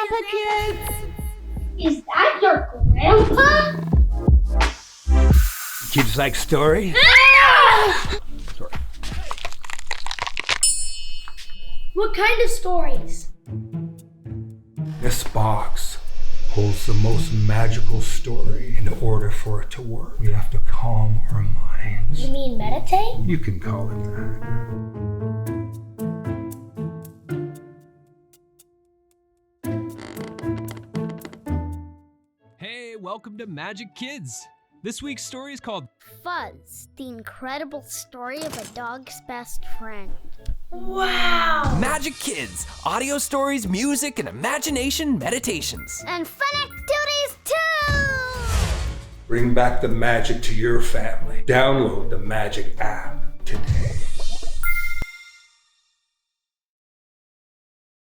Grandpa Kids! Is that your grandpa? Kids like stories? Sorry. What kind of stories? This box holds the most magical story. In order for it to work, we have to calm our minds. You mean meditate? You can call it that. Hey, welcome to Majik Kids. This week's story is called Fuzz, the incredible story of a dog's best friend. Wow! Majik Kids, audio stories, music, and imagination meditations. And fun activities too! Bring back the magic to your family. Download the Majik app today.